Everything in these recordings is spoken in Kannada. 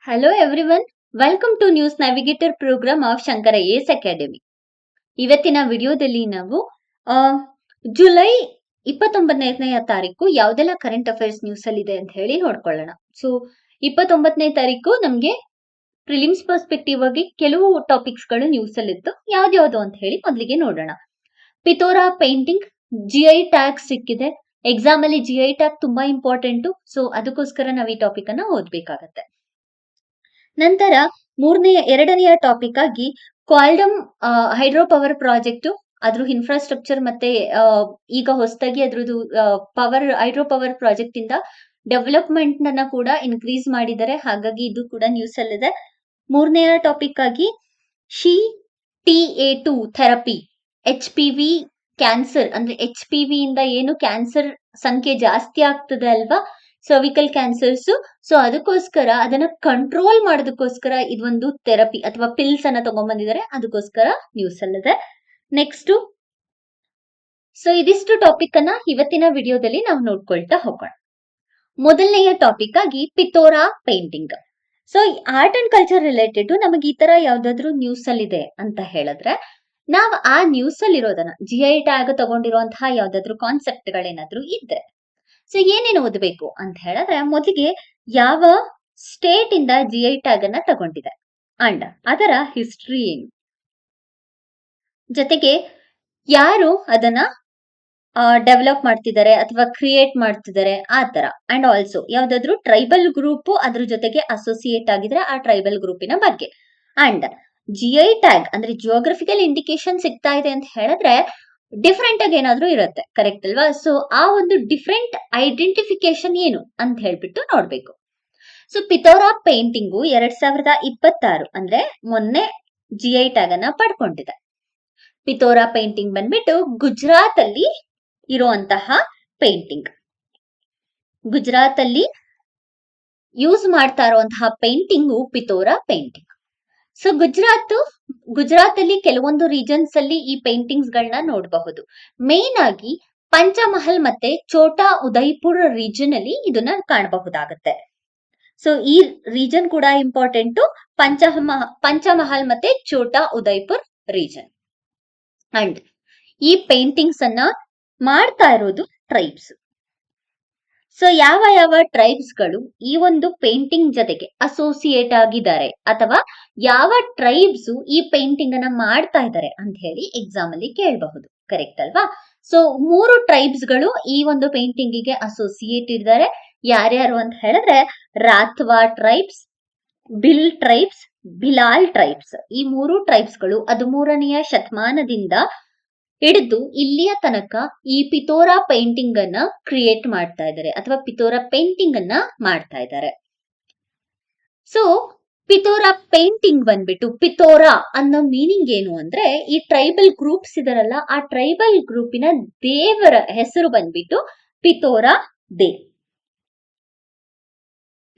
Hello everyone, welcome to News Navigator program of Shankar IAS Academy. ಇವತ್ತಿನ ವಿಡಿಯೋದಲ್ಲಿ ನಾವು ಜುಲೈ 29ನೇ ತಾರೀಕು ಯಾವುದೆಲ್ಲ ಕರೆಂಟ್ ಅಫೇರ್ಸ್ ನ್ಯೂಸ್ ಅಲ್ಲಿ ಇದೆ ಅಂತ ಹೇಳಿ ನೋಡ್ಕೊಳ್ಳೋಣ. ಸೊ 29ನೇ ತಾರೀಕು ನಮ್ಗೆ ಪ್ರಿಲಿಮ್ಸ್ ಪರ್ಸ್ಪೆಕ್ಟಿವ್ ಆಗಿ ಕೆಲವು ಟಾಪಿಕ್ಸ್ ಗಳು ನ್ಯೂಸ್ ಅಲ್ಲಿ ಇತ್ತು. ಯಾವ್ದು ಅಂತ ಹೇಳಿ ಮೊದಲಿಗೆ ನೋಡೋಣ. ಪಿತೋರಾ ಪೇಂಟಿಂಗ್ GI ಟ್ಯಾಗ್ ಸಿಕ್ಕಿದೆ. ಎಕ್ಸಾಮ್ ಅಲ್ಲಿ GI ಟ್ಯಾಗ್ ತುಂಬಾ ಇಂಪಾರ್ಟೆಂಟ್. ಸೊ ಅದಕ್ಕೋಸ್ಕರ ನಾವು ಈ ಟಾಪಿಕ್ ಅನ್ನ ಓದ್ಬೇಕಾಗತ್ತೆ. ನಂತರ ಎರಡನೆಯ ಟಾಪಿಕ್ ಆಗಿ ಕ್ವಾಲ್ಡಮ್ ಹೈಡ್ರೋ ಪವರ್ ಪ್ರಾಜೆಕ್ಟ್, ಅದ್ರ ಇನ್ಫ್ರಾಸ್ಟ್ರಕ್ಚರ್ ಮತ್ತೆ ಈಗ ಹೊಸದಾಗಿ ಅದ್ರದ್ದು ಹೈಡ್ರೋ ಪವರ್ ಪ್ರಾಜೆಕ್ಟ್ ಇಂದ ಡೆವಲಪ್ಮೆಂಟ್ ಅನ್ನ ಕೂಡ ಇನ್ಕ್ರೀಸ್ ಮಾಡಿದ್ದಾರೆ. ಹಾಗಾಗಿ ಇದು ಕೂಡ ನ್ಯೂಸ್ ಅಲ್ಲಿದೆ. ಮೂರನೆಯ ಟಾಪಿಕ್ ಆಗಿ CTA2 ಥೆರಪಿ, HPV ಕ್ಯಾನ್ಸರ್ ಅಂದ್ರೆ HPV ಇಂದ ಏನು ಕ್ಯಾನ್ಸರ್ ಸಂಖ್ಯೆ ಜಾಸ್ತಿ ಆಗ್ತದೆ ಅಲ್ವಾ, ಸರ್ವಿಕಲ್ ಕ್ಯಾನ್ಸರ್ಸ್. ಸೊ ಅದಕ್ಕೋಸ್ಕರ ಅದನ್ನ ಕಂಟ್ರೋಲ್ ಮಾಡೋದಕ್ಕೋಸ್ಕರ ಇದೊಂದು ಥೆರಪಿ ಅಥವಾ ಪಿಲ್ಸ್ ಅನ್ನ ತಗೊಂಡ್ಬಂದಿದ್ದಾರೆ. ಅದಕ್ಕೋಸ್ಕರ ನ್ಯೂಸ್ ಅಲ್ಲಿದೆ. ನೆಕ್ಸ್ಟ್, ಸೊ ಇದಿಷ್ಟು ಟಾಪಿಕ್ ಅನ್ನ ಇವತ್ತಿನ ವಿಡಿಯೋದಲ್ಲಿ ನಾವು ನೋಡ್ಕೊಳ್ತಾ ಹೋಗೋಣ. ಮೊದಲನೆಯ ಟಾಪಿಕ್ ಆಗಿ Pithora painting. So art and culture related ನಮಗೆ ಈ ತರ ಯಾವ್ದಾದ್ರು ನ್ಯೂಸ್ ಅಲ್ಲಿ ಇದೆ ಅಂತ ಹೇಳಿದ್ರೆ, ನಾವು ಆ ನ್ಯೂಸ್ ಅಲ್ಲಿ ಇರೋದನ್ನ GI ಟ್ಯಾಗ್ ತಗೊಂಡಿರುವಂತಹ ಯಾವ್ದಾದ್ರು ಕಾನ್ಸೆಪ್ಟ್ ಗಳೇನಾದ್ರೂ ಇದ್ರೆ, ಸೊ ಏನೇನು ಓದಬೇಕು ಅಂತ ಹೇಳಿದ್ರೆ, ಮೊದಲಿಗೆ ಯಾವ ಸ್ಟೇಟ್ ಇಂದ GI ಟ್ಯಾಗ್ ಅನ್ನ ತಗೊಂಡಿದೆ ಅಂಡ್ ಅದರ ಹಿಸ್ಟ್ರಿ ಏನು, ಜೊತೆಗೆ ಯಾರು ಅದನ್ನ ಡೆವಲಪ್ ಮಾಡ್ತಿದ್ದಾರೆ ಅಥವಾ ಕ್ರಿಯೇಟ್ ಮಾಡ್ತಿದ್ದಾರೆ ಆ ತರ. ಅಂಡ್ ಆಲ್ಸೋ ಯಾವ್ದಾದ್ರು ಟ್ರೈಬಲ್ ಗ್ರೂಪ್ ಅದ್ರ ಜೊತೆಗೆ ಅಸೋಸಿಯೇಟ್ ಆಗಿದ್ರೆ ಆ ಟ್ರೈಬಲ್ ಗ್ರೂಪಿನ ಬಗ್ಗೆ. ಅಂಡ್ GI ಟ್ಯಾಗ್ ಅಂದ್ರೆ ಜಿಯೋಗ್ರಫಿಕಲ್ ಇಂಡಿಕೇಶನ್ ಸಿಗ್ತಾ ಇದೆ ಅಂತ ಹೇಳಿದ್ರೆ ಡಿಫ್ರೆಂಟ್ ಆಗಿ ಏನಾದ್ರೂ ಇರುತ್ತೆ, ಕರೆಕ್ಟ್ ಅಲ್ವಾ? ಸೊ ಆ ಒಂದು ಡಿಫ್ರೆಂಟ್ ಐಡೆಂಟಿಫಿಕೇಶನ್ ಏನು ಅಂತ ಹೇಳ್ಬಿಟ್ಟು ನೋಡ್ಬೇಕು. ಸೊ ಪಿತೋರಾ ಪೇಂಟಿಂಗು 2026 ಅಂದ್ರೆ ಮೊನ್ನೆ GI ಟ್ಯಾಗ್ ಅನ್ನ ಪಡ್ಕೊಂಡಿದೆ. ಪಿತೋರಾ ಪೇಂಟಿಂಗ್ ಬಂದ್ಬಿಟ್ಟು ಗುಜರಾತ್ ಅಲ್ಲಿ ಇರುವಂತಹ ಪೇಂಟಿಂಗ್. ಗುಜರಾತ್ ಅಲ್ಲಿ ಯೂಸ್ ಮಾಡ್ತಾ ಇರುವಂತಹ ಪೇಂಟಿಂಗು ಪಿತೋರಾ ಪೇಂಟಿಂಗ್. ಸೊ ಗುಜರಾತ್ ಅಲ್ಲಿ ಕೆಲವೊಂದು ರೀಜನ್ಸ್ ಅಲ್ಲಿ ಈ ಪೇಂಟಿಂಗ್ಸ್ ಗಳನ್ನ ನೋಡಬಹುದು. ಮೇನ್ ಆಗಿ ಪಂಚಮಹಲ್ ಮತ್ತೆ ಛೋಟಾ ಉದಯ್ಪುರ್ ರೀಜನ್ ಅಲ್ಲಿ ಇದನ್ನ ಕಾಣಬಹುದಾಗತ್ತೆ. ಸೊ ಈ ರೀಜನ್ ಕೂಡ ಇಂಪಾರ್ಟೆಂಟ್, ಪಂಚಮಹಲ್ ಮತ್ತೆ ಛೋಟಾ ಉದಯ್ಪುರ್ ರೀಜನ್. ಅಂಡ್ ಈ ಪೇಂಟಿಂಗ್ಸ್ ಅನ್ನ ಮಾಡ್ತಾ ಇರೋದು ಟ್ರೈಬ್ಸ್. ಸೊ ಯಾವ ಟ್ರೈಬ್ಸ್ ಗಳು ಈ ಒಂದು ಪೇಂಟಿಂಗ್ ಜೊತೆಗೆ ಅಸೋಸಿಯೇಟ್ ಆಗಿದ್ದಾರೆ ಅಥವಾ ಯಾವ ಟ್ರೈಬ್ಸ್ ಈ ಪೇಂಟಿಂಗ್ ಅನ್ನ ಮಾಡ್ತಾ ಇದ್ದಾರೆ ಅಂತ ಹೇಳಿ ಎಕ್ಸಾಮ್ ಅಲ್ಲಿ ಕೇಳಬಹುದು, ಕರೆಕ್ಟ್ ಅಲ್ವಾ? ಸೊ 3 ಟ್ರೈಬ್ಸ್ ಗಳು ಈ ಒಂದು ಪೇಂಟಿಂಗ್ ಗೆ ಅಸೋಸಿಯೇಟ್ ಇದ್ದಾರೆ. ಯಾರ್ಯಾರು ಅಂತ ಹೇಳಿದ್ರೆ ರಾಥ್ವಾ ಟ್ರೈಬ್ಸ್, ಬಿಲ್ ಟ್ರೈಬ್ಸ್, ಭಿಲಾಲ್ ಟ್ರೈಬ್ಸ್. ಈ 3 ಟ್ರೈಬ್ಸ್ ಗಳು 13ನೇ ಶತಮಾನದಿಂದ ಹಿಡಿದು ಇಲ್ಲಿಯ ತನಕ ಈ ಪಿತೋರಾ ಪೇಂಟಿಂಗ್ ಅನ್ನ ಕ್ರಿಯೇಟ್ ಮಾಡ್ತಾ ಇದ್ದಾರೆ ಅಥವಾ ಪಿತೋರಾ ಪೇಂಟಿಂಗ್ ಅನ್ನ ಮಾಡ್ತಾ ಇದ್ದಾರೆ. ಸೊ ಪಿತೋರಾ ಪೇಂಟಿಂಗ್ ಬಂದ್ಬಿಟ್ಟು, ಪಿತೋರಾ ಅನ್ನೋ ಮೀನಿಂಗ್ ಏನು ಅಂದ್ರೆ, ಈ ಟ್ರೈಬಲ್ ಗ್ರೂಪ್ಸ್ ಇದರಲ್ಲ, ಆ ಟ್ರೈಬಲ್ ಗ್ರೂಪಿನ ದೇವರ ಹೆಸರು ಬಂದ್ಬಿಟ್ಟು ಪಿತೋರಾ ದೇ.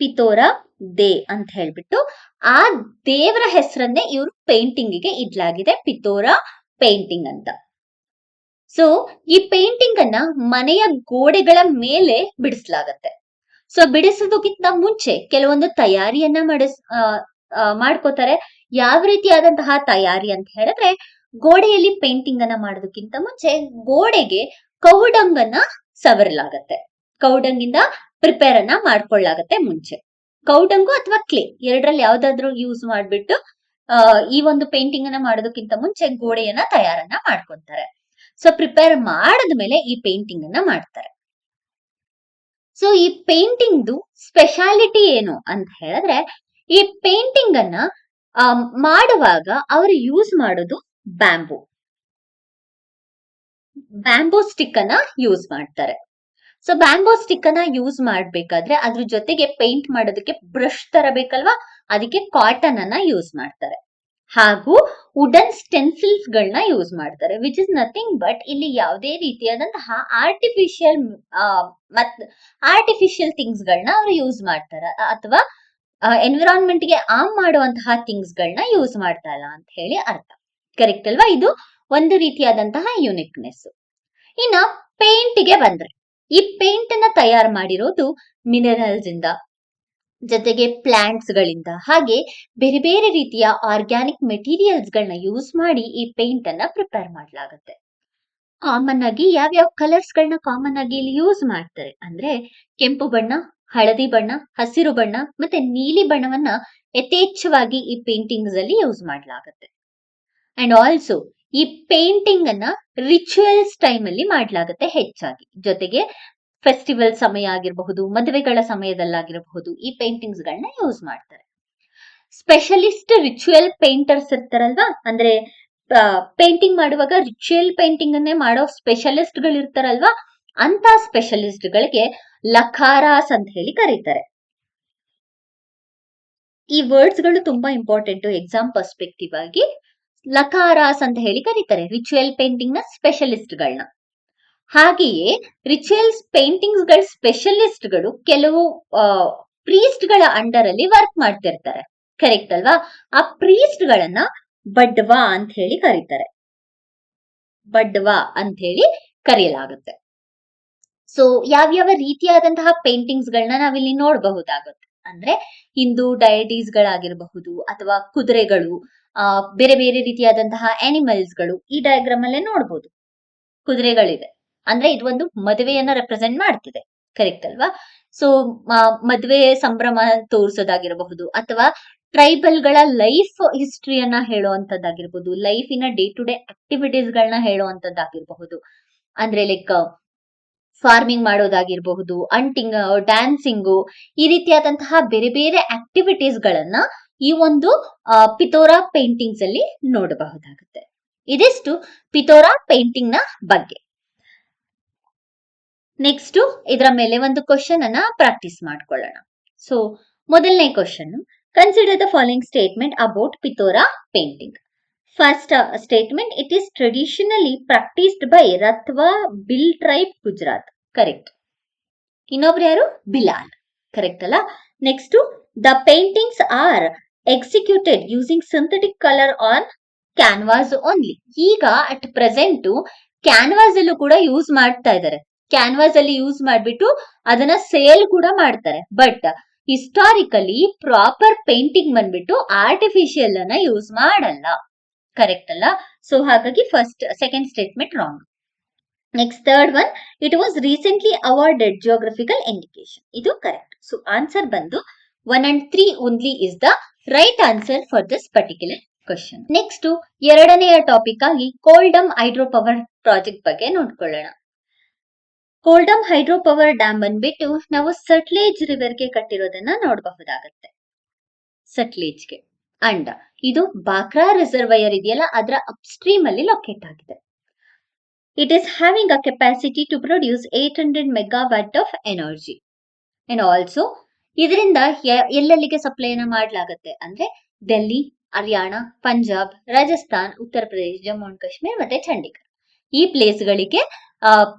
ಪಿತೋರಾ ದೇ ಅಂತ ಹೇಳ್ಬಿಟ್ಟು ಆ ದೇವರ ಹೆಸರನ್ನೇ ಇವರು ಪೇಂಟಿಂಗ್ ಗೆ ಇಡ್ಲಾಗಿದೆ, ಪಿತೋರಾ ಪೇಂಟಿಂಗ್ ಅಂತ. ಸೊ ಈ ಪೇಂಟಿಂಗ್ ಅನ್ನ ಮನೆಯ ಗೋಡೆಗಳ ಮೇಲೆ ಬಿಡಿಸಲಾಗತ್ತೆ. ಸೊ ಬಿಡಿಸೋದಕ್ಕಿಂತ ಮುಂಚೆ ಕೆಲವೊಂದು ತಯಾರಿಯನ್ನ ಮಾಡ್ಕೋತಾರೆ. ಯಾವ ರೀತಿಯಾದಂತಹ ತಯಾರಿ ಅಂತ ಹೇಳಿದ್ರೆ, ಗೋಡೆಯಲ್ಲಿ ಪೇಂಟಿಂಗ್ ಅನ್ನ ಮಾಡೋದಕ್ಕಿಂತ ಮುಂಚೆ ಗೋಡೆಗೆ ಕೌಡಂಗನ್ನ ಸವರಲಾಗತ್ತೆ. ಕೌಡಂಗಿಂದ ಪ್ರಿಪೇರ್ ಅನ್ನ ಮಾಡ್ಕೊಳ್ಳಾಗತ್ತೆ ಮುಂಚೆ. ಕೌಡಂಗು ಅಥವಾ ಕ್ಲೇ ಎರಡರಲ್ಲಿ ಯಾವ್ದಾದ್ರು ಯೂಸ್ ಮಾಡ್ಬಿಟ್ಟು ಈ ಒಂದು ಪೇಂಟಿಂಗ್ ಅನ್ನ ಮಾಡೋದಕ್ಕಿಂತ ಮುಂಚೆ ಗೋಡೆಯನ್ನ ತಯಾರನ್ನ ಮಾಡ್ಕೊಂತಾರೆ. ಸೊ ಪ್ರಿಪೇರ್ ಮಾಡಿದ್ಮೇಲೆ ಈ ಪೇಂಟಿಂಗ್ ಅನ್ನ ಮಾಡ್ತಾರೆ. ಸೊ ಈ ಪೇಂಟಿಂಗ್ದು ಸ್ಪೆಷಾಲಿಟಿ ಏನು ಅಂತ ಹೇಳಿದ್ರೆ, ಈ ಪೇಂಟಿಂಗ್ ಅನ್ನ ಮಾಡುವಾಗ ಅವರು ಯೂಸ್ ಮಾಡೋದು ಬ್ಯಾಂಬೂ ಸ್ಟಿಕ್ ಅನ್ನ ಯೂಸ್ ಮಾಡ್ತಾರೆ. ಸೊ ಬ್ಯಾಂಬೂ ಸ್ಟಿಕ್ ಅನ್ನ ಯೂಸ್ ಮಾಡ್ಬೇಕಾದ್ರೆ ಅದ್ರ ಜೊತೆಗೆ ಪೇಂಟ್ ಮಾಡೋದಕ್ಕೆ ಬ್ರಷ್ ತರಬೇಕಲ್ವಾ, ಅದಕ್ಕೆ ಕಾಟನ್ ಅನ್ನ ಯೂಸ್ ಮಾಡ್ತಾರೆ. ಹಾಗೂ ವುಡನ್ ಸ್ಟೆನ್ಸಿಲ್ಸ್ ಗಳನ್ನ ಯೂಸ್ ಮಾಡ್ತಾರೆ, ವಿಚ್ ಇಸ್ ನಥಿಂಗ್ ಬಟ್ ಇಲ್ಲಿ ಯಾವುದೇ ರೀತಿಯಾದಂತಹ ಆರ್ಟಿಫಿಷಿಯಲ್ ಥಿಂಗ್ಸ್ ಗಳನ್ನ ಅವರು ಯೂಸ್ ಮಾಡ್ತಾರೆ ಅಥವಾ ಎನ್ವಿರಾನ್ಮೆಂಟ್ ಗೆ ಆರ್ಮ್ ಮಾಡುವಂತಹ ಥಿಂಗ್ಸ್ ಗಳನ್ನ ಯೂಸ್ ಮಾಡ್ತಾ ಇಲ್ಲ ಅಂತ ಹೇಳಿ ಅರ್ಥ, ಕರೆಕ್ಟ್ ಅಲ್ವಾ? ಇದು ಒಂದು ರೀತಿಯಾದಂತಹ ಯುನಿಕ್ನೆಸ್. ಇನ್ನ ಪೇಂಟ್ ಗೆ ಬಂದ್ರೆ, ಈ ಪೇಂಟ್ ಅನ್ನ ತಯಾರು ಮಾಡಿರೋದು ಮಿನರಲ್ಸ್ ಇಂದ, ಜೊತೆಗೆ ಪ್ಲಾಂಟ್ಸ್ ಗಳಿಂದ ಹಾಗೆ ಬೇರೆ ಬೇರೆ ರೀತಿಯ ಆರ್ಗ್ಯಾನಿಕ್ ಮೆಟೀರಿಯಲ್ಸ್ ಗಳನ್ನ ಯೂಸ್ ಮಾಡಿ ಈ ಪೇಂಟ್ ಅನ್ನ ಪ್ರಿಪೇರ್ ಮಾಡಲಾಗುತ್ತೆ. ಕಾಮನ್ ಆಗಿ ಯಾವ್ಯಾವ ಕಲರ್ಸ್ ಗಳನ್ನ ಕಾಮನ್ ಆಗಿ ಇಲ್ಲಿ ಯೂಸ್ ಮಾಡ್ತಾರೆ ಅಂದ್ರೆ ಕೆಂಪು ಬಣ್ಣ, ಹಳದಿ ಬಣ್ಣ, ಹಸಿರು ಬಣ್ಣ ಮತ್ತೆ ನೀಲಿ ಬಣ್ಣವನ್ನ ಯಥೇಚ್ಛವಾಗಿ ಈ ಪೇಂಟಿಂಗ್ಸ್ ಅಲ್ಲಿ ಯೂಸ್ ಮಾಡಲಾಗುತ್ತೆ. ಅಂಡ್ ಆಲ್ಸೋ ಈ ಪೇಂಟಿಂಗ್ ಅನ್ನ ರಿಚುವಲ್ಸ್ ಟೈಮ್ ಅಲ್ಲಿ ಮಾಡಲಾಗುತ್ತೆ ಹೆಚ್ಚಾಗಿ. ಜೊತೆಗೆ ಫೆಸ್ಟಿವಲ್ ಸಮಯ ಆಗಿರಬಹುದು, ಮದುವೆಗಳ ಸಮಯದಲ್ಲಾಗಿರಬಹುದು ಈ ಪೇಂಟಿಂಗ್ಸ್ ಗಳನ್ನ ಯೂಸ್ ಮಾಡ್ತಾರೆ. ಸ್ಪೆಷಲಿಸ್ಟ್ ರಿಚುವಲ್ ಪೇಂಟರ್ಸ್ ಇರ್ತಾರಲ್ವಾ, ಅಂದ್ರೆ ಪೇಂಟಿಂಗ್ ಮಾಡುವಾಗ ರಿಚುವಲ್ ಪೇಂಟಿಂಗ್ ಅನ್ನೇ ಮಾಡೋ ಸ್ಪೆಷಲಿಸ್ಟ್ ಗಳು ಇರ್ತಾರಲ್ವಾ, ಅಂತ ಸ್ಪೆಷಲಿಸ್ಟ್ ಗಳಿಗೆ ಲಖಾರಾಸ್ ಅಂತ ಹೇಳಿ ಕರೀತಾರೆ. ಈ ವರ್ಡ್ಸ್ ಗಳು ತುಂಬಾ ಇಂಪಾರ್ಟೆಂಟ್ ಎಕ್ಸಾಮ್ ಪರ್ಸ್ಪೆಕ್ಟಿವ್ ಆಗಿ. ಲಖಾರಾಸ್ ಅಂತ ಹೇಳಿ ಕರೀತಾರೆ ರಿಚುವಲ್ ಪೇಂಟಿಂಗ್ ನ ಸ್ಪೆಷಲಿಸ್ಟ್ ಗಳನ್ನ. ಹಾಗೆಯೇ ರಿಚುವಲ್ಸ್ ಪೇಂಟಿಂಗ್ಸ್ ಗಳ ಸ್ಪೆಷಲಿಸ್ಟ್ ಗಳು ಕೆಲವು ಪ್ರೀಸ್ಟ್ ಗಳ ಅಂಡರ್ ಅಲ್ಲಿ ವರ್ಕ್ ಮಾಡ್ತಿರ್ತಾರೆ, ಕರೆಕ್ಟ್ ಅಲ್ವಾ? ಆ ಪ್ರೀಸ್ಟ್ ಗಳನ್ನ ಬಡ್ವಾ ಅಂತ ಹೇಳಿ ಕರೀತಾರೆ, ಬಡ್ವಾ ಅಂತ ಹೇಳಿ ಕರೆಯಲಾಗುತ್ತೆ. ಸೊ ಯಾವ್ಯಾವ ರೀತಿಯಾದಂತಹ ಪೇಂಟಿಂಗ್ಸ್ ಗಳನ್ನ ನಾವಿಲ್ಲಿ ನೋಡಬಹುದಾಗುತ್ತೆ ಅಂದ್ರೆ ಹಿಂದೂ ಡೈಟೀಸ್ ಗಳಾಗಿರಬಹುದು ಅಥವಾ ಕುದುರೆಗಳು, ಬೇರೆ ಬೇರೆ ರೀತಿಯಾದಂತಹ ಅನಿಮಲ್ಸ್ ಗಳು ಈ ಡಯಾಗ್ರಾಮ್ ಅಲ್ಲೇ ನೋಡಬಹುದು. ಕುದುರೆಗಳಿದೆ ಅಂದ್ರೆ ಇದು ಒಂದು ಮದುವೆಯನ್ನ ರೆಪ್ರೆಸೆಂಟ್ ಮಾಡ್ತಿದೆ, ಕರೆಕ್ಟ್ ಅಲ್ವಾ? ಸೊ ಮದುವೆ ಸಂಭ್ರಮ ತೋರಿಸೋದಾಗಿರಬಹುದು ಅಥವಾ ಟ್ರೈಬಲ್ ಗಳ ಲೈಫ್ ಹಿಸ್ಟ್ರಿಯನ್ನ ಹೇಳುವಂತದ್ದಾಗಿರ್ಬಹುದು, ಲೈಫಿನ ಡೇ ಟು ಡೇ ಆಕ್ಟಿವಿಟೀಸ್ ಗಳನ್ನ ಹೇಳುವಂತದ್ದಾಗಿರಬಹುದು. ಅಂದ್ರೆ ಲೈಕ್ ಫಾರ್ಮಿಂಗ್ ಮಾಡೋದಾಗಿರಬಹುದು, ಅಂಟಿಂಗ್, ಡ್ಯಾನ್ಸಿಂಗು, ಈ ರೀತಿಯಾದಂತಹ ಬೇರೆ ಬೇರೆ ಆಕ್ಟಿವಿಟೀಸ್ ಗಳನ್ನ ಈ ಒಂದು ಪಿತೋರಾ ಪೇಂಟಿಂಗ್ಸ್ ಅಲ್ಲಿ ನೋಡಬಹುದಾಗುತ್ತೆ. ಇದಿಷ್ಟು ಪಿತೋರಾ ಪೇಂಟಿಂಗ್ ನ ಬಗ್ಗೆ. ನೆಕ್ಸ್ಟ್ ಇದರ ಮೇಲೆ ಒಂದು ಕ್ವಶನ್ ಅನ್ನ ಪ್ರಾಕ್ಟೀಸ್ ಮಾಡ್ಕೊಳ್ಳೋಣ. ಸೊ ಮೊದಲನೇ question, consider the following statement about Pithora painting. First statement, it is traditionally practised by Rathwa Bhil tribe Gujarat. Correct. ಇನ್ನೊಬ್ರು ಯಾರು? ಬಿಲಾಲ್. ಕರೆಕ್ಟ್ ಅಲ್ಲ? Next, the paintings are executed using synthetic colour on canvas only. ಈಗ ಅಟ್ ಪ್ರೆಸೆಂಟ್ ಕ್ಯಾನ್ವಾಸ್ ಅಲ್ಲೂ ಕೂಡ ಯೂಸ್ ಮಾಡ್ತಾ ಇದ್ದಾರೆ. ಕ್ಯಾನ್ವಾಸ್ ಅಲ್ಲಿ ಯೂಸ್ ಮಾಡ್ಬಿಟ್ಟು ಅದನ್ನ ಸೇಲ್ ಕೂಡ ಮಾಡ್ತಾರೆ. ಬಟ್ ಹಿಸ್ಟಾರಿಕಲಿ ಪ್ರಾಪರ್ ಪೇಂಟಿಂಗ್ ಬಂದ್ಬಿಟ್ಟು ಆರ್ಟಿಫಿಷಿಯಲ್ ಅನ್ನ ಯೂಸ್ ಮಾಡಲ್ಲ, ಕರೆಕ್ಟ್ ಅಲ್ಲ? ಸೊ ಹಾಗಾಗಿ second statement wrong. Next third one, it was recently awarded geographical indication. ಇದು ಕರೆಕ್ಟ್. ಸೊ ಆನ್ಸರ್ ಬಂದು 1 and 3 only is the right answer for this particular question. Next ಎರಡನೆಯ ಟಾಪಿಕ್ ಆಗಿ ಕೋಲ್ಡಮ್ ಹೈಡ್ರೋ ಪವರ್ ಪ್ರಾಜೆಕ್ಟ್ ಬಗ್ಗೆ ನೋಡ್ಕೊಳ್ಳೋಣ. ಕೋಲ್ಡಮ್ ಹೈಡ್ರೋ ಪವರ್ ಡ್ಯಾಮ್ ಬಂದ್ಬಿಟ್ಟು ನಾವು ಸಟ್ಲೇಜ್ ರಿವರ್ಗೆ ಕಟ್ಟಿರೋದನ್ನ ನೋಡಬಹುದಾಗತ್ತೆ. ಸಟ್ಲೇಜ್ಗೆ ಅಂಡ್ ಇದು ಬಾಕ್ರಾ ರಿಸರ್ವಯರ್ ಇದೆಯಲ್ಲ ಅದರ ಅಪ್ಸ್ಟ್ರೀಮ್ ಅಲ್ಲಿ ಲೊಕೇಟ್ ಆಗಿದೆ. It is having a capacity to produce 800 megawatt of energy. And also ಇದರಿಂದ ಎಲ್ಲೆಲ್ಲಿಗೆ ಸಪ್ಲೈನ ಮಾಡಲಾಗುತ್ತೆ ಅಂದ್ರೆ ಡೆಲ್ಲಿ, ಹರಿಯಾಣ, ಪಂಜಾಬ್, ರಾಜಸ್ಥಾನ್, ಉತ್ತರ ಪ್ರದೇಶ, ಜಮ್ಮು ಅಂಡ್ ಕಾಶ್ಮೀರ್ ಮತ್ತೆ ಚಂಡೀಗಢ ಈ ಪ್ಲೇಸ್ ಗಳಿಗೆ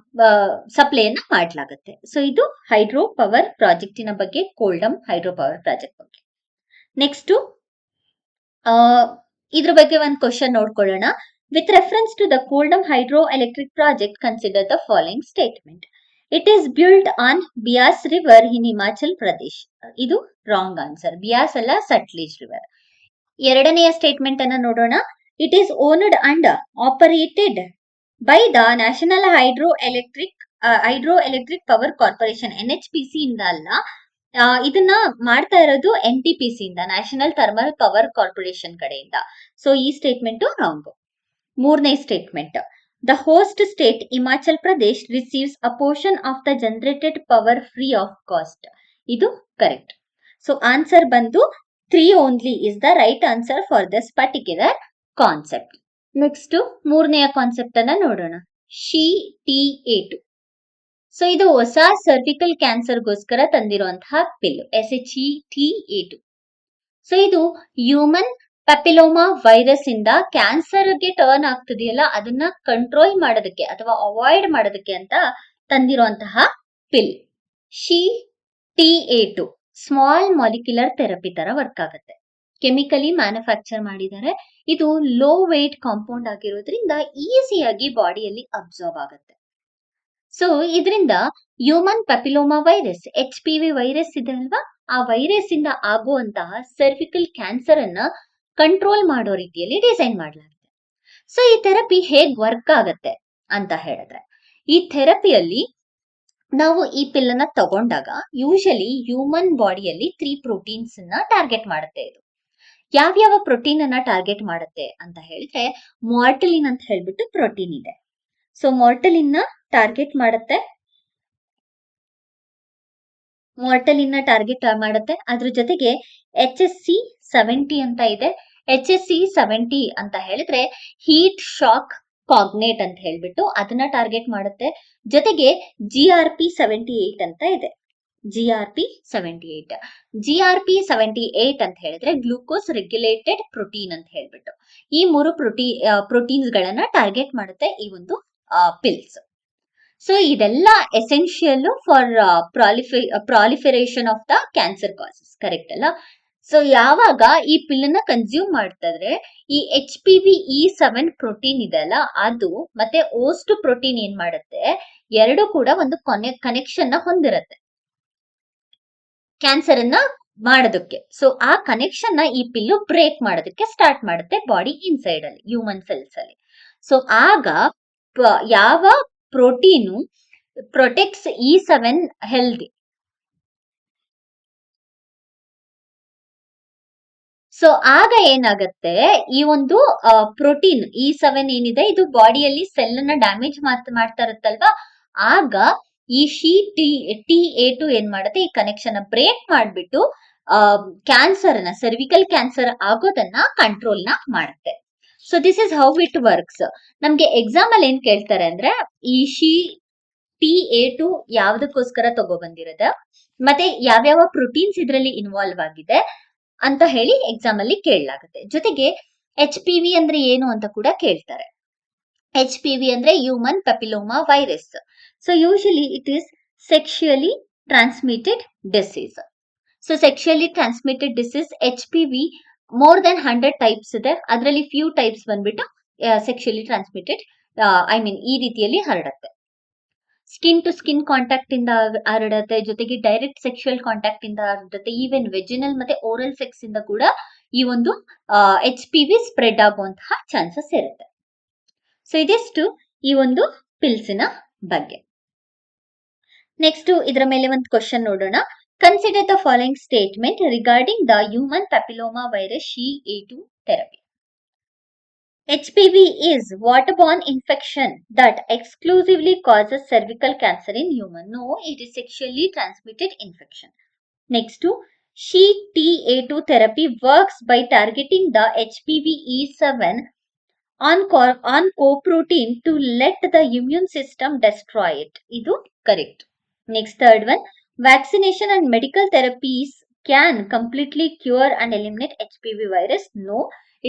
ಸಪ್ಲೈಯನ್ನ ಮಾಡಲಾಗುತ್ತೆ. ಸೊ ಇದು ಹೈಡ್ರೋ ಪವರ್ ಪ್ರಾಜೆಕ್ಟಿನ ಬಗ್ಗೆ, ಕೋಲ್ಡಮ್ ಹೈಡ್ರೋ ಪವರ್ ಪ್ರಾಜೆಕ್ಟ್ ಬಗ್ಗೆ. ನೆಕ್ಸ್ಟ್ ಇದ್ರ ಬಗ್ಗೆ ಒಂದು ಕ್ವಶನ್ ನೋಡ್ಕೊಳ್ಳೋಣ. With reference to the Koldam hydro electric project consider the following statement. It is built on Beas river in Himachal Pradesh. ಇದು ರಾಂಗ್ ಆನ್ಸರ್. ಬಿಯಾಸ್ ಅಲ್ಲ, ಸಟ್ಲೇಜ್ ರಿವರ್. ಎರಡನೆಯ ಸ್ಟೇಟ್ಮೆಂಟ್ ಅನ್ನ ನೋಡೋಣ. It is owned and operated by the national hydro electric power corporation. NHPC ಇಂದ ಅಲ್ಲ, ಇದನ್ನ ಮಾಡ್ತಾ ಇರೋದು NTPC ಇಂದ, ನ್ಯಾಷನಲ್ ಥರ್ಮಲ್ ಪವರ್ ಕಾರ್ಪೊರೇಷನ್ ಕಡೆಯಿಂದ. ಸೊ ಈ ಸ್ಟೇಟ್ಮೆಂಟ್ ರಾಂಗ್. ಮೂರನೇ statement, the host state Himachal Pradesh receives a portion of the generated power free of cost. ಇದು ಕರೆಕ್ಟ್. ಸೊ ಆನ್ಸರ್ ಬಂದು 3 only is the right answer for this particular concept. Next ಮೂರನೆಯ ಕಾನ್ಸೆಪ್ಟ್ ಅನ್ನ ನೋಡೋಣ. SHE-T-A2. ಸೊ ಇದು ಹೊಸ ಸರ್ವಿಕಲ್ ಕ್ಯಾನ್ಸರ್ಗೋಸ್ಕರ ತಂದಿರುವಂತಹ ಪಿಲ್, SHE-T-A2. ಸೊ ಇದು ಹ್ಯೂಮನ್ ಪ್ಯಾಪಿಲೋಮಾ ವೈರಸ್ ಇಂದ ಕ್ಯಾನ್ಸರ್ಗೆ ಟರ್ನ್ ಆಗ್ತಿದೆಯಲ್ಲ ಅದನ್ನ ಕಂಟ್ರೋಲ್ ಮಾಡೋದಕ್ಕೆ ಅಥವಾ ಅವಾಯ್ಡ್ ಮಾಡೋದಕ್ಕೆ ಅಂತ ತಂದಿರುವಂತಹ ಪಿಲ್. SHE-T-A2 ಸ್ಮಾಲ್ ಮಾಲಿಕ್ಯುಲರ್ ಥೆರಪಿ ತರ ವರ್ಕ್ ಆಗುತ್ತೆ. ಕೆಮಿಕಲಿ ಮ್ಯಾನುಫ್ಯಾಕ್ಚರ್ ಮಾಡಿದ್ದಾರೆ. ಇದು ಲೋ ವೇಟ್ ಕಾಂಪೌಂಡ್ ಆಗಿರೋದ್ರಿಂದ ಈಸಿಯಾಗಿ ಬಾಡಿಯಲ್ಲಿ ಅಬ್ಸಾರ್ಬ್ ಆಗುತ್ತೆ. ಸೊ ಇದರಿಂದ human papilloma virus HPV virus ಇದೆ ಅಲ್ವಾ, ಆ ವೈರಸ್ ಇಂದ ಆಗುವಂತಹ ಸರ್ವಿಕಲ್ ಕ್ಯಾನ್ಸರ್ ಅನ್ನ ಕಂಟ್ರೋಲ್ ಮಾಡೋ ರೀತಿಯಲ್ಲಿ ಡಿಸೈನ್ ಮಾಡಲಾಗಿದೆ. ಸೊ ಈ ಥೆರಪಿ ಹೇಗ್ ವರ್ಕ್ ಆಗತ್ತೆ ಅಂತ ಹೇಳಿದ್ರೆ, ಈ ಥೆರಪಿಯಲ್ಲಿ ನಾವು ಈ ಪಿಲ್ ಅನ್ನ ತಗೊಂಡಾಗ ಯೂಶಲಿ ಹ್ಯೂಮನ್ ಬಾಡಿಯಲ್ಲಿ 3 ಪ್ರೋಟೀನ್ಸ್ ಅನ್ನ ಟಾರ್ಗೆಟ್ ಮಾಡುತ್ತೆ. ಇದು ಯಾವ್ಯಾವ ಪ್ರೋಟೀನ್ ಅನ್ನ ಟಾರ್ಗೆಟ್ ಮಾಡುತ್ತೆ ಅಂತ ಹೇಳಿದ್ರೆ, ಮಾರ್ಟಲಿನ್ ಅಂತ ಹೇಳ್ಬಿಟ್ಟು ಪ್ರೋಟೀನ್ ಇದೆ. ಸೊ ಮಾರ್ಟಲಿನ್ ನ ಟಾರ್ಗೆಟ್ ಮಾಡುತ್ತೆ, ಅದ್ರ ಜೊತೆಗೆ HSC70 ಅಂತ ಇದೆ. HSC70 ಅಂತ ಹೇಳಿದ್ರೆ ಹೀಟ್ ಶಾಕ್ ಕಾಗ್ನೇಟ್ ಅಂತ ಹೇಳ್ಬಿಟ್ಟು ಅದನ್ನ ಟಾರ್ಗೆಟ್ ಮಾಡುತ್ತೆ. ಜೊತೆಗೆ GRP78 ಅಂತ ಇದೆ. GRP78 ಅಂತ ಹೇಳಿದ್ರೆ ಗ್ಲೂಕೋಸ್ ರೆಗ್ಯುಲೇಟೆಡ್ ಪ್ರೋಟೀನ್ ಅಂತ ಹೇಳ್ಬಿಟ್ಟು ಈ 3 ಪ್ರೋಟೀನ್ಸ್ ಗಳನ್ನ ಟಾರ್ಗೆಟ್ ಮಾಡುತ್ತೆ ಈ ಒಂದು ಪಿಲ್ಸ್. ಸೊ ಇದೆಲ್ಲ essential for proliferation of the cancer causes, correct ಅಲ್ಲ? ಸೊ ಯಾವಾಗ ಈ ಪಿಲ್ ಅನ್ನ ಕನ್ಸ್ಯೂಮ್ ಮಾಡ್ತಿದ್ರೆ ಈ HPV-E7 ಪ್ರೋಟೀನ್ ಇದೆ ಅಲ್ಲ, ಅದು ಮತ್ತೆ ಓಸ್ಟ್ ಪ್ರೋಟೀನ್ ಏನ್ ಮಾಡುತ್ತೆ, ಎರಡು ಕೂಡ ಒಂದು ಕನೆಕ್ಷನ್ ನ ಹೊಂದಿರುತ್ತೆ ಕ್ಯಾನ್ಸರ್ ಅನ್ನ ಮಾಡೋದಕ್ಕೆ. ಸೊ ಆ ಕನೆಕ್ಷನ್ ನ ಈ ಪಿಲ್ಲು ಬ್ರೇಕ್ ಮಾಡೋದಕ್ಕೆ ಸ್ಟಾರ್ಟ್ ಮಾಡುತ್ತೆ ಬಾಡಿ ಇನ್ಸೈಡ್ ಅಲ್ಲಿ, ಹ್ಯೂಮನ್ ಸೆಲ್ಸ್ ಅಲ್ಲಿ. ಸೊ ಆಗ ಯಾವ protein protects E7 healthy. So ಆಗ ಏನಾಗತ್ತೆ, ಈ ಒಂದು ಪ್ರೋಟೀನ್ E7 ಏನಿದೆ ಇದು ಬಾಡಿಯಲ್ಲಿ ಸೆಲ್ ಅನ್ನ ಡ್ಯಾಮೇಜ್ ಮಾಡ್ತಾ ಇರುತ್ತಲ್ವಾ, ಆಗ ಈ TA2 ಏನ್ ಮಾಡುತ್ತೆ, ಈ ಕನೆಕ್ಷನ್ ಬ್ರೇಕ್ ಮಾಡ್ಬಿಟ್ಟು ಕ್ಯಾನ್ಸರ್ ನ ಸರ್ವಿಕಲ್ ಕ್ಯಾನ್ಸರ್ ಆಗೋದನ್ನ ಕಂಟ್ರೋಲ್ ನ ಮಾಡುತ್ತೆ. So this is how it works. ನಮ್ಗೆ ಎಕ್ಸಾಮ್ ಅಲ್ಲಿ ಏನ್ ಕೇಳ್ತಾರೆ ಅಂದ್ರೆ, ಈ TA2 ಯಾವ್ದಕ್ಕೋಸ್ಕರ ತಗೊಬಂದಿರೋದ, ಮತ್ತೆ ಯಾವ್ಯಾವ ಪ್ರೋಟೀನ್ಸ್ ಇದ್ರಲ್ಲಿ ಇನ್ವಾಲ್ವ್ ಆಗಿದೆ ಅಂತ ಹೇಳಿ ಎಕ್ಸಾಮ್ ಅಲ್ಲಿ ಕೇಳಲಾಗುತ್ತೆ. ಜೊತೆಗೆ HPV ಅಂದ್ರೆ ಏನು ಅಂತ ಕೂಡ ಕೇಳ್ತಾರೆ. HPV ಅಂದ್ರೆ human papilloma virus. So usually it is sexually transmitted disease. So sexually transmitted disease HPV more than 100 types ಇದೆ. ಅದರಲ್ಲಿ ಫ್ಯೂ ಟೈಪ್ಸ್ ಬಂದ್ಬಿಟ್ಟು ಸೆಕ್ಷುಯಲಿ ಟ್ರಾನ್ಸ್ಮಿಟೆಡ್, ಈ ರೀತಿಯಲ್ಲಿ ಹರಡುತ್ತೆ. ಸ್ಕಿನ್ ಟು ಸ್ಕಿನ್ ಕಾಂಟ್ಯಾಕ್ಟ್ ಇಂದ ಹರಡುತ್ತೆ, ಜೊತೆಗೆ ಡೈರೆಕ್ಟ್ ಸೆಕ್ಷುಯಲ್ ಕಾಂಟ್ಯಾಕ್ಟ್ ಇಂದ ಹರಡುತ್ತೆ, ಈವನ್ ವೆಜಿನಲ್ ಮತ್ತೆ ಓರಲ್ ಸೆಕ್ಸ್ ಇಂದ ಕೂಡ ಈ ಒಂದು HPV ಸ್ಪ್ರೆಡ್ ಆಗುವಂತಹ ಚಾನ್ಸಸ್ ಇರುತ್ತೆ. ಸೊ ಇದಿಷ್ಟು ಈ ಒಂದು ಪಿಲ್ಸಿನ ಬಗ್ಗೆ. ನೆಕ್ಸ್ಟ್ ಇದರ ಮೇಲೆ ಒಂದು ಕ್ವಶನ್ ನೋಡೋಣ. Consider the following statement regarding the human papilloma virus CA2 therapy. HPV is waterborne infection that exclusively causes cervical cancer in human. No, it is sexually transmitted infection. Next, TA2 therapy works by targeting the HPV-E7 on co-protein to let the immune system destroy it. Idu correct. Next, third one, vaccination and medical therapies can completely cure and eliminate HPV virus. No,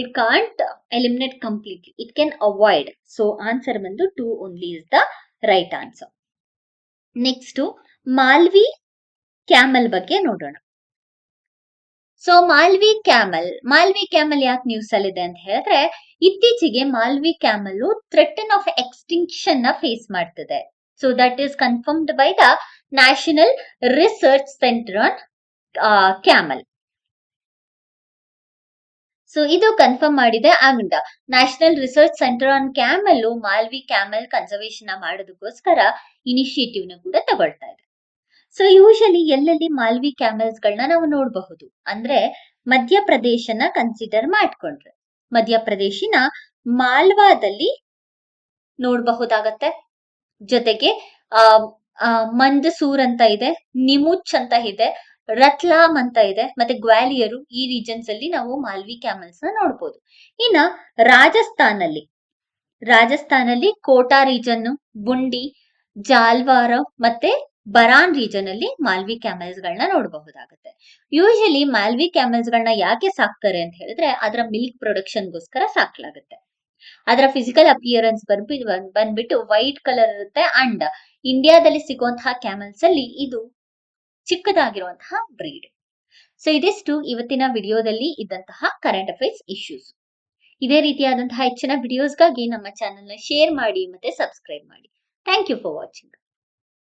it can't eliminate completely. It can avoid. So answer bandu 2 only is the right answer. Next, Malvi camel ಬಗ್ಗೆ ನೋಡೋಣ. ಸೊ ಮಾಲ್ವಿ ಕ್ಯಾಮಲ್ ಯಾಕೆ ನ್ಯೂಸ್ ಅಲ್ಲಿ ಇದೆ ಅಂತ ಹೇಳಿದ್ರೆ, ಇತ್ತೀಚೆಗೆ Malvi camel threaten of extinction ನ ಫೇಸ್ ಮಾಡ್ತಿದೆ. So that is confirmed by the national research centre on camel. So ಇದು ಕನ್ಫರ್ಮ್ ಮಾಡಿದೆ ಆಗಿಂದ national research centre on camel Malvi camel conservation ಮಾಡೋದಕ್ಕೋಸ್ಕರ ಇನಿಷಿಯೇಟಿವ್ ನ ಕೂಡ ತಗೊಳ್ತಾ ಇದೆ. ಸೊ ಯೂಶಲಿ ಎಲ್ಲೆಲ್ಲಿ ಮಾಲ್ವಿ ಕ್ಯಾಮಲ್ಸ್ ಗಳನ್ನ ನಾವು ನೋಡಬಹುದು ಅಂದ್ರೆ, ಮಧ್ಯಪ್ರದೇಶನ ಕನ್ಸಿಡರ್ ಮಾಡ್ಕೊಂಡ್ರೆ ಮಧ್ಯಪ್ರದೇಶಿನ ಮಾಲ್ವಾದಲ್ಲಿ ನೋಡಬಹುದಾಗತ್ತೆ. ಜೊತೆಗೆ ಮಂದಸೂರ್ ಅಂತ ಇದೆ, ನಿಮುಚ್ ಅಂತ ಇದೆ, ರತ್ಲಾಮ್ ಅಂತ ಇದೆ, ಮತ್ತೆ ಗ್ವಾಲಿಯರು, ಈ ರೀಜನ್ಸ್ ಅಲ್ಲಿ ನಾವು ಮಾಲ್ವಿ ಕ್ಯಾಮಲ್ಸ್ ನ ನೋಡಬಹುದು. ಇನ್ನ ರಾಜಸ್ಥಾನಲ್ಲಿ ಕೋಟಾ ರೀಜನ್, ಬುಂಡಿ, ಜಾಲ್ವಾರ ಮತ್ತೆ ಬರಾನ್ ರೀಜನ್ ಅಲ್ಲಿ ಮಾಲ್ವಿ ಕ್ಯಾಮಲ್ಸ್ ಗಳನ್ನ ನೋಡಬಹುದಾಗುತ್ತೆ. ಯೂಶಲಿ ಮಾಲ್ವಿ ಕ್ಯಾಮಲ್ಸ್ ಗಳನ್ನ ಯಾಕೆ ಸಾಕ್ತಾರೆ ಅಂತ ಹೇಳಿದ್ರೆ, ಅದರ ಮಿಲ್ಕ್ ಪ್ರೊಡಕ್ಷನ್ ಗೋಸ್ಕರ ಸಾಕ್ಲಾಗುತ್ತೆ. ಅದರ ಫಿಸಿಕಲ್ ಅಪಿಯರೆನ್ಸ್ ಬಂದ್ಬಿಟ್ಟು ವೈಟ್ ಕಲರ್ ಇರುತ್ತೆ. ಅಂಡ್ ಇಂಡಿಯಾದಲ್ಲಿ ಸಿಗುವಂತಹ ಕ್ಯಾಮಲ್ಸ್ ಅಲ್ಲಿ ಇದು ಚಿಕ್ಕದಾಗಿರುವಂತಹ ಬ್ರೀಡ್. ಸೊ ಇದಿಷ್ಟು ಇವತ್ತಿನ ವಿಡಿಯೋದಲ್ಲಿ ಇದ್ದಂತಹ ಕರೆಂಟ್ ಅಫೇರ್ಸ್ ಇಶ್ಯೂಸ್. ಇದೇ ರೀತಿಯಾದಂತಹ ಹೆಚ್ಚಿನ ವಿಡಿಯೋಸ್ಗಾಗಿ ನಮ್ಮ ಚಾನೆಲ್ ನ ಶೇರ್ ಮಾಡಿ ಮತ್ತೆ ಸಬ್ಸ್ಕ್ರೈಬ್ ಮಾಡಿ. Thank you for watching.